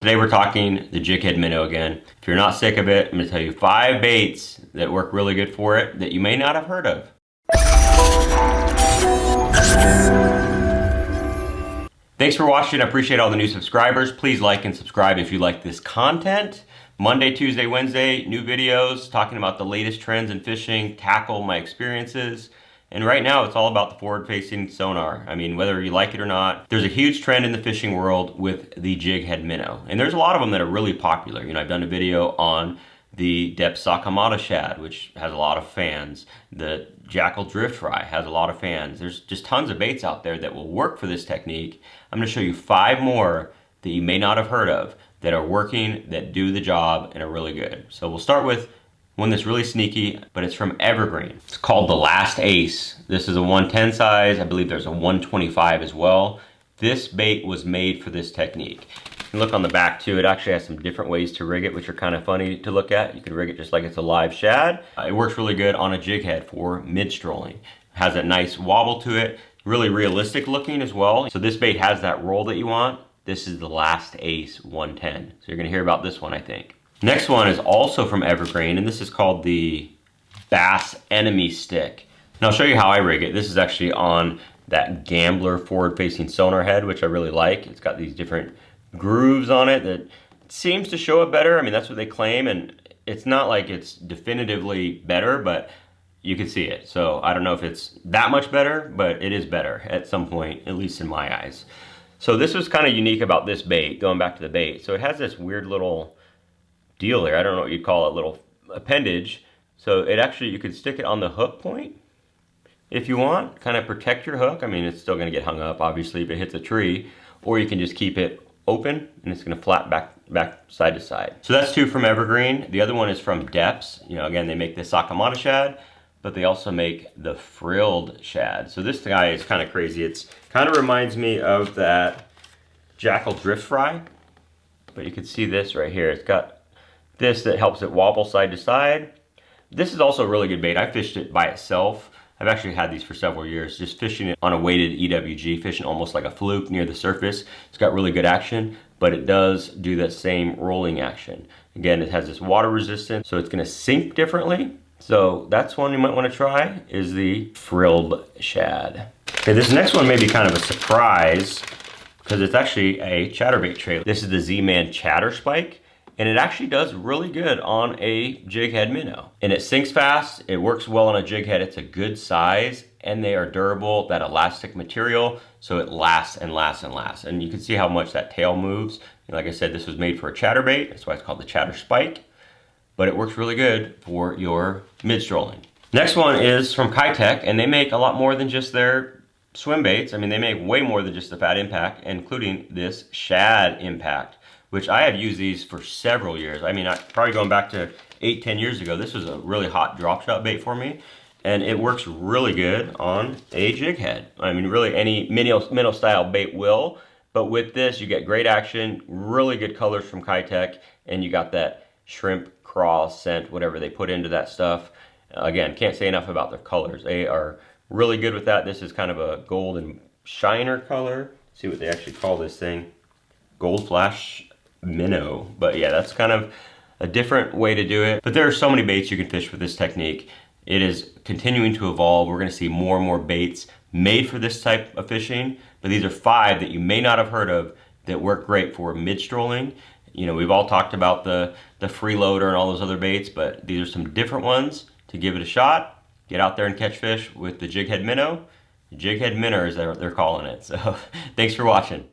Today we're talking the jig head minnow again. If you're not sick of it, I'm gonna tell you 5 baits that work really good for it that you may not have heard of. Thanks for watching. I appreciate all the new subscribers. Please like and subscribe if you like this content. Monday, Tuesday, Wednesday, new videos talking about the latest trends in fishing, tackle, my experiences. And right now it's all about the forward-facing sonar. I mean, whether you like it or not, there's a huge trend in the fishing world with the jig head minnow. And there's a lot of them that are really popular. You know, I've done a video on the depth Sakamata shad, which has a lot of fans. The jackal drift fry has a lot of fans. There's just tons of baits out there that will work for this technique. I'm gonna show you 5 more that you may not have heard of that are working, that do the job, and are really good. So we'll start with one that's really sneaky, but it's from Evergreen. It's called the Last Ace. This is a 110 size. I believe there's a 125 as well. This bait was made for this technique. You can look on the back too. It actually has some different ways to rig it, which are kind of funny to look at. You can rig it just like it's a live shad. It works really good on a jig head for mid-strolling. It has a nice wobble to it, really realistic looking as well. So this bait has that roll that you want. This is the Last Ace 110. So you're gonna hear about this one, I think. Next one is also from Evergreen, and this is called the Bass Enemy Stick. And I'll show you how I rig it. This is actually on that Gambler forward-facing sonar head, which I really like. It's got these different grooves on it that seems to show it better. I mean, that's what they claim, and it's not like it's definitively better, but you can see it. So I don't know if it's that much better, but it is better at some point, at least in my eyes. So this was kind of unique about this bait, going back to the bait. So it has this weird little deal there. I don't know what you'd call it, little appendage. So it actually, you could stick it on the hook point if you want, kind of protect your hook. I mean, it's still gonna get hung up, obviously, if it hits a tree, or you can just keep it open and it's gonna flap back side to side. So that's 2 from Evergreen. The other one is from Depths. You know, again, they make the Sakamata shad, but they also make the Frilled Shad. So this guy is kind of crazy. It's kind of reminds me of that jackal drift fry, but you can see this right here. It's got this that helps it wobble side to side. This is also a really good bait. I fished it by itself. I've actually had these for several years, just fishing it on a weighted EWG, fishing almost like a fluke near the surface. It's got really good action, but it does do that same rolling action. Again, it has this water resistance, so it's gonna sink differently. So that's one you might wanna try, is the Frilled Shad. Okay, this next one may be kind of a surprise because it's actually a chatterbait trailer. This is the Z-Man Chatter Spike. And it actually does really good on a jig head minnow. And it sinks fast, it works well on a jig head, it's a good size, and they are durable, that elastic material, so it lasts and lasts and lasts. And you can see how much that tail moves. And like I said, this was made for a chatterbait, that's why it's called the Chatter Spike, but it works really good for your mid-strolling. Next one is from Kitech, and they make a lot more than just their swim baits. I mean, they make way more than just the Fat Impact, including this Shad Impact, which I have used these for several years. I mean, probably going back to 8-10 years ago, this was a really hot drop shot bait for me, and it works really good on a jig head. I mean, really any minnow style bait will, but with this, you get great action, really good colors from Kitech, and you got that shrimp craw scent, whatever they put into that stuff. Again, can't say enough about their colors. They are really good with that. This is kind of a golden shiner color. Let's see what they actually call this thing. Gold Flash Minnow. But yeah, that's kind of a different way to do it. But there are so many baits you can fish with this technique. It is continuing to evolve. We're gonna see more and more baits made for this type of fishing. But these are 5 that you may not have heard of that work great for mid-strolling. You know, we've all talked about the freeloader and all those other baits, but these are some different ones to give it a shot. Get out there and catch fish with the jig head minnow. Jig head minnow, as they're calling it. So thanks for watching.